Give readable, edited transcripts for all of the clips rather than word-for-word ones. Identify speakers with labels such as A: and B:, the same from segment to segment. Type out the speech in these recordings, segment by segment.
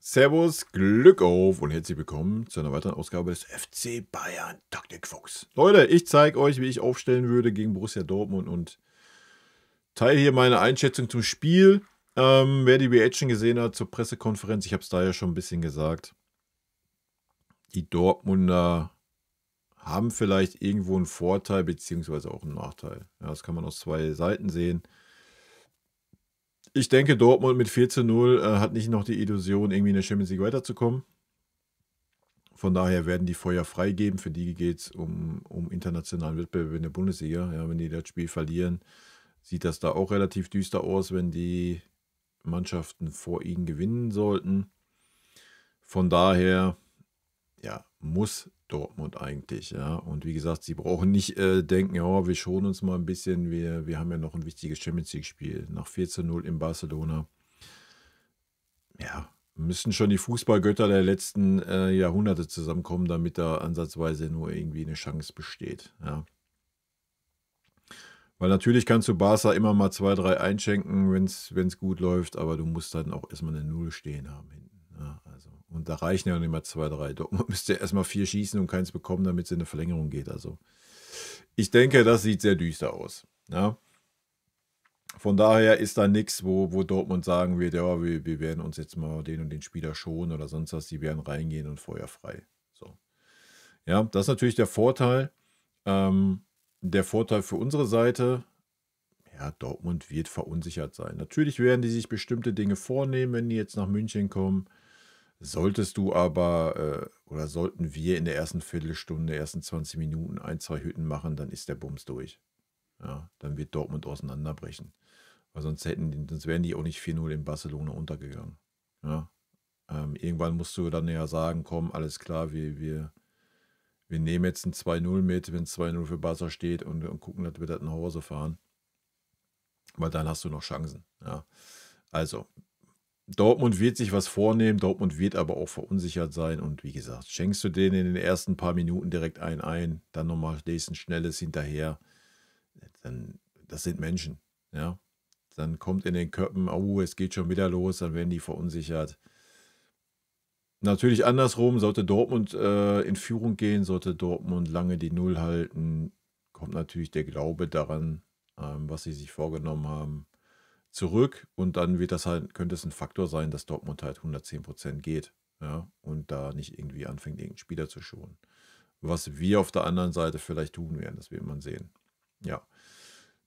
A: Servus, Glück auf und herzlich willkommen zu einer weiteren Ausgabe des FC Bayern Taktikfuchs. Leute, ich zeige euch, wie ich aufstellen würde gegen Borussia Dortmund und teile hier meine Einschätzung zum Spiel. Wer die Reaction gesehen hat zur Pressekonferenz, ich habe es da ja schon ein bisschen gesagt. Die Dortmunder haben vielleicht irgendwo einen Vorteil beziehungsweise auch einen Nachteil. Ja, das kann man aus zwei Seiten sehen. Ich denke, Dortmund mit 4:0 hat nicht noch die Illusion, irgendwie in der Champions League weiterzukommen. Von daher werden die Feuer freigeben. Für die geht es um internationalen Wettbewerb in der Bundesliga. Ja, wenn die das Spiel verlieren, sieht das da auch relativ düster aus, wenn die Mannschaften vor ihnen gewinnen sollten. Von daher, ja, muss Dortmund eigentlich. Ja. Und wie gesagt, sie brauchen nicht denken, ja, wir schonen uns mal ein bisschen. Wir haben ja noch ein wichtiges Champions League-Spiel nach 4:0 in Barcelona. Ja, müssen schon die Fußballgötter der letzten Jahrhunderte zusammenkommen, damit da ansatzweise nur irgendwie eine Chance besteht. Ja. Weil natürlich kannst du Barca immer mal 2, 3 einschenken, wenn es gut läuft, aber du musst dann auch erstmal eine Null stehen haben hinten. Ja, also. Und da reichen ja nicht mal 2, 3. Dortmund müsste erstmal 4 schießen und keins bekommen, damit es in eine Verlängerung geht. Also ich denke, das sieht sehr düster aus. Ja. Von daher ist da nichts, wo Dortmund sagen wird, ja, wir werden uns jetzt mal den und den Spieler schonen oder sonst was, die werden reingehen und feuerfrei. So. Ja, das ist natürlich der Vorteil. Der Vorteil für unsere Seite, ja, Dortmund wird verunsichert sein. Natürlich werden die sich bestimmte Dinge vornehmen, wenn die jetzt nach München kommen. Solltest du aber, oder sollten wir in der ersten Viertelstunde, ersten 20 Minuten 1, 2 Hütten machen, dann ist der Bums durch. Ja, dann wird Dortmund auseinanderbrechen. Weil sonst wären die auch nicht 4:0 in Barcelona untergegangen. Ja. Irgendwann musst du dann ja sagen, komm, alles klar, wir nehmen jetzt ein 2:0 mit, wenn es 2:0 für Barca steht und gucken, dass wir das nach Hause fahren. Weil dann hast du noch Chancen. Ja. Also, Dortmund wird sich was vornehmen, Dortmund wird aber auch verunsichert sein. Und wie gesagt, schenkst du denen in den ersten paar Minuten direkt ein, dann nochmal ein schnelles hinterher, dann, das sind Menschen. Ja. Dann kommt in den Köpfen, oh, es geht schon wieder los, dann werden die verunsichert. Natürlich andersrum, sollte Dortmund in Führung gehen, sollte Dortmund lange die Null halten, kommt natürlich der Glaube daran, was sie sich vorgenommen haben, zurück. Und dann könnte es ein Faktor sein, dass Dortmund halt 110% geht. Ja, und da nicht irgendwie anfängt, irgendeinen Spieler zu schonen. Was wir auf der anderen Seite vielleicht tun werden, das wird man sehen. Ja.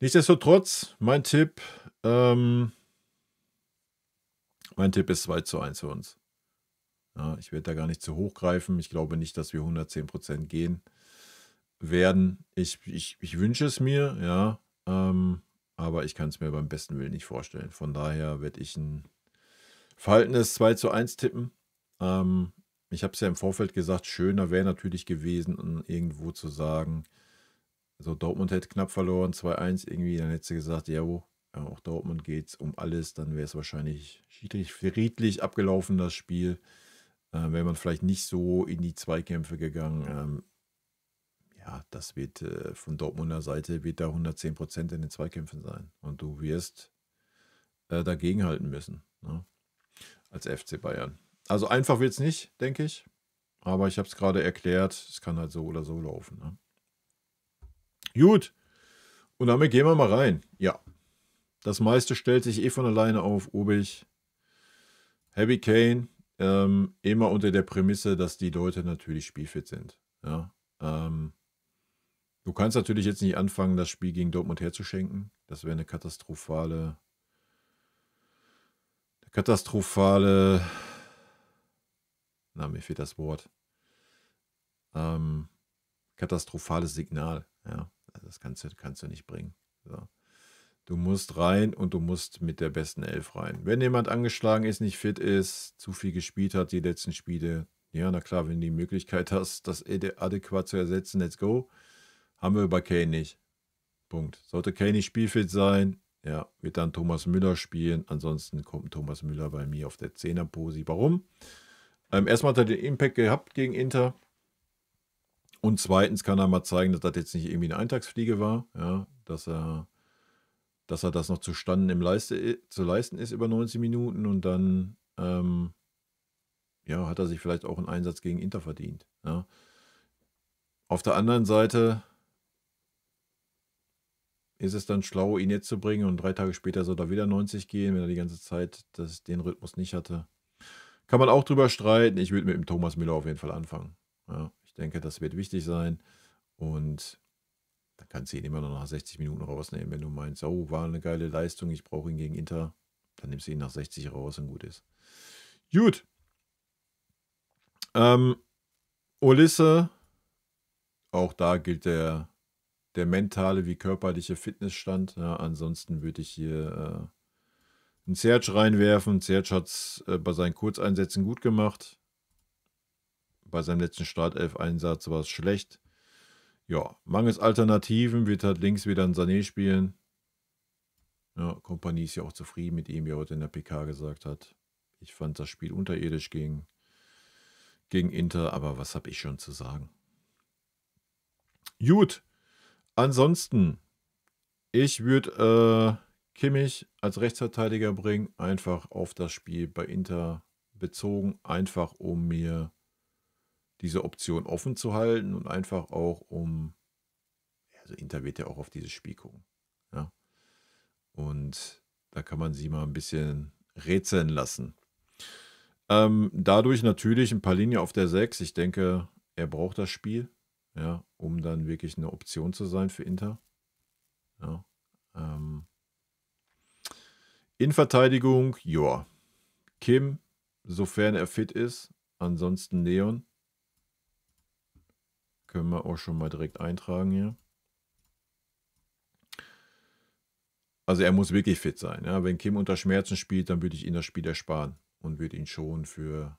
A: Nichtsdestotrotz, mein Tipp ist 2:1 für uns. Ja, ich werde da gar nicht zu hoch greifen. Ich glaube nicht, dass wir 110% gehen werden. Ich wünsche es mir, ja. Aber ich kann es mir beim besten Willen nicht vorstellen. Von daher werde ich ein verhaltenes 2:1 tippen. Ich habe es ja im Vorfeld gesagt, schöner wäre natürlich gewesen, irgendwo zu sagen, so Dortmund hätte knapp verloren, 2:1 irgendwie, dann hätte sie gesagt, ja, auch Dortmund geht es um alles, dann wäre es wahrscheinlich friedlich abgelaufen, das Spiel. Wäre man vielleicht nicht so in die Zweikämpfe gegangen. Ja, das wird von Dortmunder Seite wird da 110% in den Zweikämpfen sein. Und du wirst dagegenhalten müssen, ne? Als FC Bayern. Also einfach wird es nicht, denke ich. Aber ich habe es gerade erklärt, es kann halt so oder so laufen. Ne? Gut. Und damit gehen wir mal rein. Ja. Das meiste stellt sich eh von alleine auf, Obig. Harry Kane, immer unter der Prämisse, dass die Leute natürlich spielfit sind. Ja. Du kannst natürlich jetzt nicht anfangen, das Spiel gegen Dortmund herzuschenken. Das wäre eine katastrophale, mir fehlt das Wort, katastrophales Signal. Ja, das kannst du nicht bringen. So. Du musst rein und du musst mit der besten Elf rein. Wenn jemand angeschlagen ist, nicht fit ist, zu viel gespielt hat, die letzten Spiele, ja, na klar, wenn du die Möglichkeit hast, das adäquat zu ersetzen, let's go. Haben wir bei Kane nicht. Punkt. Sollte Kane nicht spielfit sein, ja, wird dann Thomas Müller spielen. Ansonsten kommt Thomas Müller bei mir auf der 10er-Posi. Warum? Erstmal hat er den Impact gehabt gegen Inter. Und zweitens kann er mal zeigen, dass das jetzt nicht irgendwie eine Eintagsfliege war. Ja, dass er das noch zu leisten ist über 90 Minuten und dann ja, hat er sich vielleicht auch einen Einsatz gegen Inter verdient. Ja. Auf der anderen Seite ist es dann schlau, ihn jetzt zu bringen und 3 Tage später soll er wieder 90 gehen, wenn er die ganze Zeit den Rhythmus nicht hatte. Kann man auch drüber streiten. Ich würde mit dem Thomas Müller auf jeden Fall anfangen. Ja, ich denke, das wird wichtig sein. Und dann kannst du ihn immer noch nach 60 Minuten rausnehmen. Wenn du meinst, oh, war eine geile Leistung, ich brauche ihn gegen Inter, dann nimmst du ihn nach 60 raus und gut ist. Gut. Ulisse, auch da gilt der mentale wie körperliche Fitnessstand. Ja, ansonsten würde ich hier einen Serge reinwerfen. Serge hat es bei seinen Kurzeinsätzen gut gemacht. Bei seinem letzten Startelf-Einsatz war es schlecht. Ja, mangels Alternativen wird halt links wieder ein Sané spielen. Ja, Kompanie ist ja auch zufrieden mit ihm, wie er heute in der PK gesagt hat. Ich fand das Spiel unterirdisch gegen Inter, aber was habe ich schon zu sagen? Gut, ansonsten, ich würde Kimmich als Rechtsverteidiger bringen, einfach auf das Spiel bei Inter bezogen, einfach um mir diese Option offen zu halten und einfach auch also Inter wird ja auch auf dieses Spiel gucken. Ja. Und da kann man sie mal ein bisschen rätseln lassen. Dadurch natürlich ein paar Linien auf der 6. Ich denke, er braucht das Spiel, ja, um dann wirklich eine Option zu sein für Inter. Ja. In Verteidigung, ja. Kim, sofern er fit ist. Ansonsten Neon. Können wir auch schon mal direkt eintragen hier. Also er muss wirklich fit sein. Ja? Wenn Kim unter Schmerzen spielt, dann würde ich ihn das Spiel ersparen und würde ihn schon für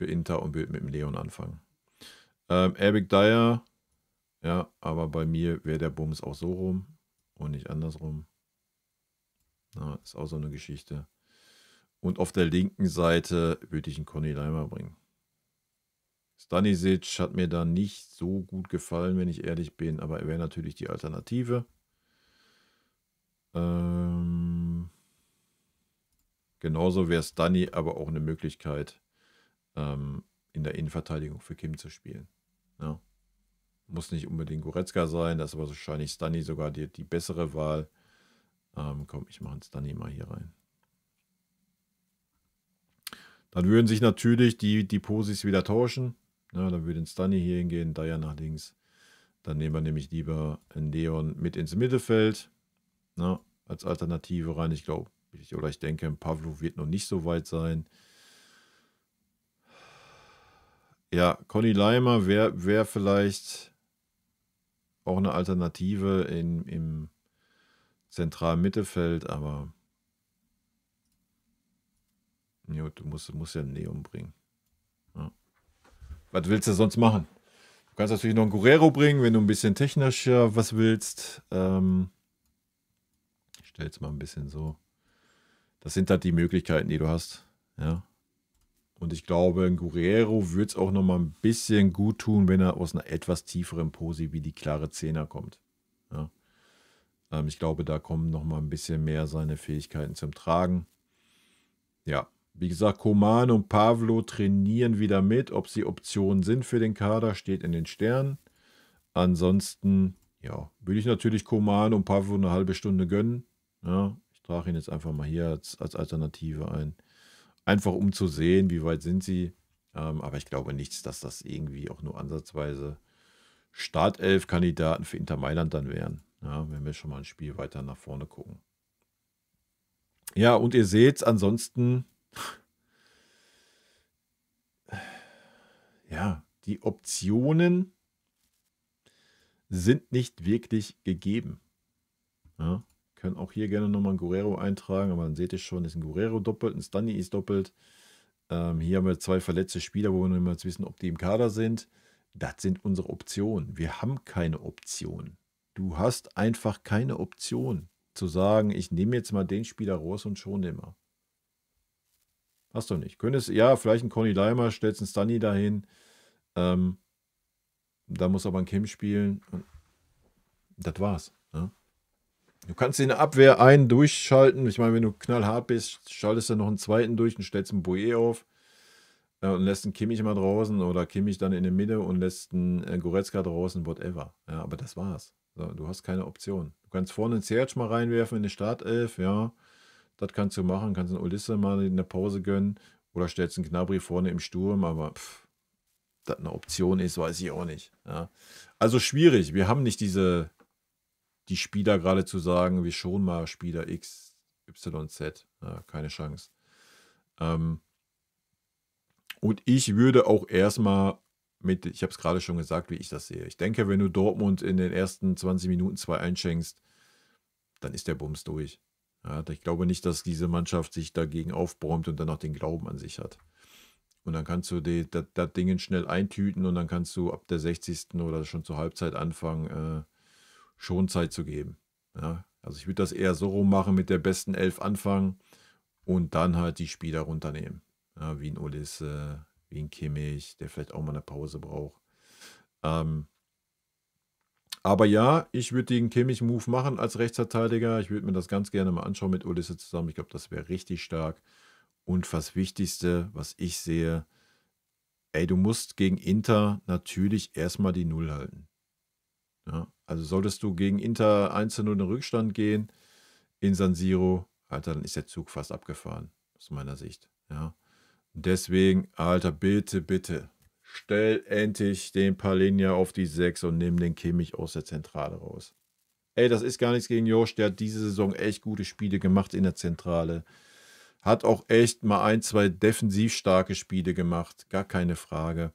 A: Inter und würde mit dem Leon anfangen. Eric Dyer, ja, aber bei mir wäre der Bums auch so rum und nicht andersrum. Na, ist auch so eine Geschichte. Und auf der linken Seite würde ich einen Conny Leimer bringen. Stanisic hat mir da nicht so gut gefallen, wenn ich ehrlich bin, aber er wäre natürlich die Alternative. Genauso wäre Stani aber auch eine Möglichkeit, in der Innenverteidigung für Kim zu spielen. Ja. Muss nicht unbedingt Goretzka sein, das ist aber wahrscheinlich Stani sogar die bessere Wahl. Komm, ich mache einen Stani mal hier rein. Dann würden sich natürlich die Posis wieder tauschen. Ja, dann würde ein Stani hier hingehen, Dyer nach links. Dann nehmen wir nämlich lieber einen Leon mit ins Mittelfeld, na, als Alternative rein. Ich glaube, ich denke, Pavlo wird noch nicht so weit sein. Ja, Conny Leimer wäre vielleicht auch eine Alternative im zentralen Mittelfeld, aber ja, du musst ja einen Neon bringen. Ja. Was willst du sonst machen? Du kannst natürlich noch einen Guerrero bringen, wenn du ein bisschen technischer was willst. Ich stelle es mal ein bisschen so. Das sind halt die Möglichkeiten, die du hast. Ja. Und ich glaube, ein Guerrero würde es auch noch mal ein bisschen gut tun, wenn er aus einer etwas tieferen Posi wie die klare Zehner kommt. Ja. Ich glaube, da kommen noch mal ein bisschen mehr seine Fähigkeiten zum Tragen. Ja, wie gesagt, Coman und Pavlo trainieren wieder mit. Ob sie Optionen sind für den Kader, steht in den Sternen. Ansonsten, ja, würde ich natürlich Coman und Pavlo eine halbe Stunde gönnen. Ja, ich trage ihn jetzt einfach mal hier als Alternative ein. Einfach um zu sehen, wie weit sind sie. Aber ich glaube nicht, dass das irgendwie auch nur ansatzweise Startelf-Kandidaten für Inter Mailand dann wären. Ja, wenn wir schon mal ein Spiel weiter nach vorne gucken. Ja, und ihr seht, ansonsten, ja, die Optionen sind nicht wirklich gegeben. Ja, können auch hier gerne nochmal einen Guerrero eintragen, aber dann seht ihr schon, ist ein Guerrero doppelt, ein Stani ist doppelt. Hier haben wir 2 verletzte Spieler, wo wir noch mal wissen, ob die im Kader sind. Das sind unsere Optionen. Wir haben keine Option. Du hast einfach keine Option zu sagen, ich nehme jetzt mal den Spieler raus und schon immer. Hast du nicht. Könntest, ja, vielleicht ein Conny Leimer, stellst einen Stani dahin. Da muss aber ein Kim spielen. Und das war's. Ja. Du kannst in der Abwehr einen durchschalten. Ich meine, wenn du knallhart bist, schaltest du noch einen zweiten durch und stellst einen Boe auf. und lässt einen Kimmich mal draußen oder Kimmich dann in der Mitte und lässt einen Goretzka draußen, whatever. Ja, aber das war's. So, du hast keine Option. Du kannst vorne einen Serge mal reinwerfen in die Startelf, ja, das kannst du machen, kannst einen Ulisse mal in der Pause gönnen oder stellst einen Gnabry vorne im Sturm, aber das eine Option ist, weiß ich auch nicht. Ja. Also schwierig. Wir haben nicht die Spieler gerade zu sagen, wir schon mal Spieler X, Y, Z. Ja, keine Chance. Und ich würde auch erstmal ich habe es gerade schon gesagt, wie ich das sehe. Ich denke, wenn du Dortmund in den ersten 20 Minuten 2 einschenkst, dann ist der Bums durch. Ja, ich glaube nicht, dass diese Mannschaft sich dagegen aufbäumt und dann noch den Glauben an sich hat. Und dann kannst du das Ding schnell eintüten und dann kannst du ab der 60. oder schon zur Halbzeit anfangen, schon Zeit zu geben. Ja, also ich würde das eher so rum machen, mit der besten 11 anfangen und dann halt die Spieler runternehmen. Ja, wie ein Ulisse, wie ein Kimmich, der vielleicht auch mal eine Pause braucht. Aber ja, ich würde den Kimmich-Move machen als Rechtsverteidiger. Ich würde mir das ganz gerne mal anschauen mit Ulisse zusammen. Ich glaube, das wäre richtig stark. Und das Wichtigste, was ich sehe, ey, du musst gegen Inter natürlich erstmal die Null halten. Ja, also solltest du gegen Inter 1:0 in den Rückstand gehen in San Siro, Alter, dann ist der Zug fast abgefahren, aus meiner Sicht. Ja. Deswegen, Alter, bitte, bitte, stell endlich den Palhinha auf die 6 und nimm den Kimmich aus der Zentrale raus. Ey, das ist gar nichts gegen Josh, der hat diese Saison echt gute Spiele gemacht in der Zentrale. Hat auch echt mal 1, 2 defensiv starke Spiele gemacht, gar keine Frage.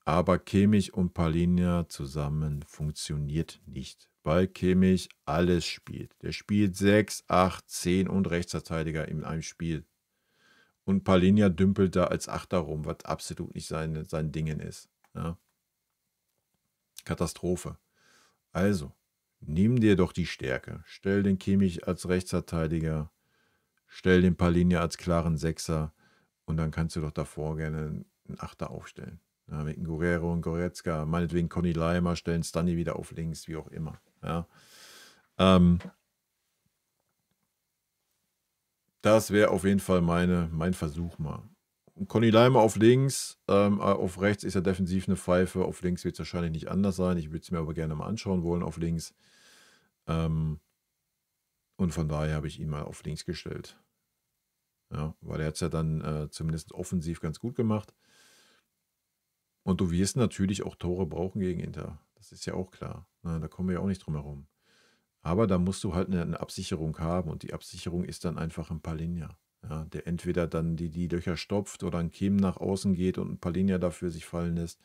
A: Aber Kimmich und Palhinha zusammen funktioniert nicht, weil Kimmich alles spielt. Der spielt 6, 8, 10 und Rechtsverteidiger in einem Spiel. Und Palhinha dümpelt da als Achter rum, was absolut nicht sein Dingen ist. Ja. Katastrophe. Also, nimm dir doch die Stärke. Stell den Kimmich als Rechtsverteidiger, stell den Palhinha als klaren Sechser und dann kannst du doch davor gerne einen Achter aufstellen. Ja, mit Guerrero und Goretzka, meinetwegen Conny Leimer, stellen Stanny wieder auf links, wie auch immer. Ja. Das wäre auf jeden Fall mein Versuch mal. Und Conny Leimer auf links, auf rechts ist ja defensiv eine Pfeife, auf links wird es wahrscheinlich nicht anders sein. Ich würde es mir aber gerne mal anschauen wollen auf links. Und von daher habe ich ihn mal auf links gestellt. Ja, weil er hat es ja dann zumindest offensiv ganz gut gemacht. Und du wirst natürlich auch Tore brauchen gegen Inter. Das ist ja auch klar. Na, da kommen wir ja auch nicht drum herum. Aber da musst du halt eine Absicherung haben und die Absicherung ist dann einfach ein Palhinha. Ja, der entweder dann die Löcher stopft oder ein Kim nach außen geht und ein Palhinha dafür sich fallen lässt.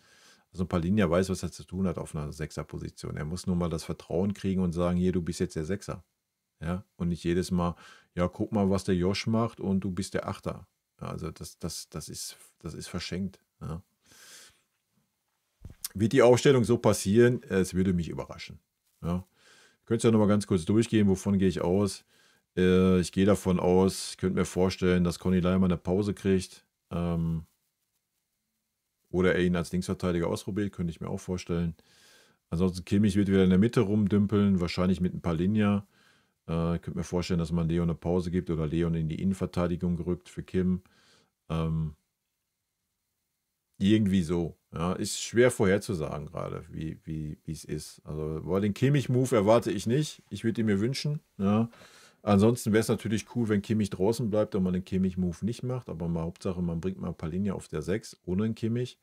A: Also ein Palhinha weiß, was er zu tun hat auf einer Sechserposition. Er muss nur mal das Vertrauen kriegen und sagen, hier, du bist jetzt der Sechser. Ja, und nicht jedes Mal, ja, guck mal, was der Josh macht und du bist der Achter. Ja, also das ist verschenkt. Ja. Wird die Aufstellung so passieren? Es würde mich überraschen. Ja. Könntest ja nochmal ganz kurz durchgehen, wovon gehe ich aus? Ich gehe davon aus, ich könnte mir vorstellen, dass Conny Leimer eine Pause kriegt. Oder er ihn als Linksverteidiger ausprobiert, könnte ich mir auch vorstellen. Ansonsten Kimmich wird wieder in der Mitte rumdümpeln, wahrscheinlich mit ein paar Palhinha. Ich könnte mir vorstellen, dass man Leon eine Pause gibt oder Leon in die Innenverteidigung gerückt für Kim. Irgendwie so. Ja, ist schwer vorherzusagen gerade, wie es ist. Also, den Kimmich-Move erwarte ich nicht. Ich würde ihn mir wünschen. Ja. Ansonsten wäre es natürlich cool, wenn Kimmich draußen bleibt und man den Kimmich-Move nicht macht. Aber mal Hauptsache, man bringt mal Palhinha auf der 6 ohne einen Kimmich.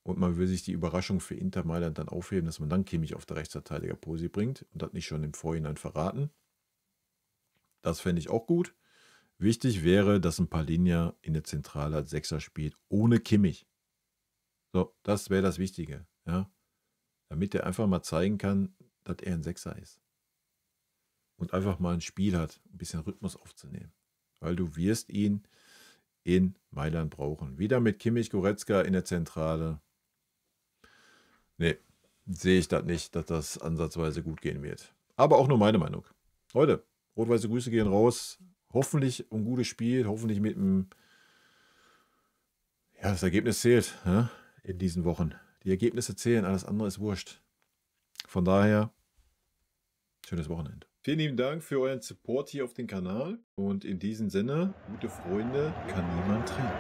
A: Und man will sich die Überraschung für Inter Mailand dann aufheben, dass man dann Kimmich auf der Rechtsverteidiger-Posi bringt und das nicht schon im Vorhinein verraten. Das fände ich auch gut. Wichtig wäre, dass ein Palhinha in der Zentrale als Sechser spielt, ohne Kimmich. So, das wäre das Wichtige, ja. Damit er einfach mal zeigen kann, dass er ein Sechser ist. Und einfach mal ein Spiel hat, ein bisschen Rhythmus aufzunehmen. Weil du wirst ihn in Mailand brauchen. Wieder mit Kimmich, Goretzka in der Zentrale. Nee, sehe ich das nicht, dass das ansatzweise gut gehen wird. Aber auch nur meine Meinung. Leute, rot-weiße Grüße gehen raus. Hoffentlich ein gutes Spiel, hoffentlich mit einem, ja, das Ergebnis zählt, ja, in diesen Wochen. Die Ergebnisse zählen, alles andere ist wurscht. Von daher, schönes Wochenende. Vielen lieben Dank für euren Support hier auf dem Kanal und in diesem Sinne, gute Freunde kann niemand trennen.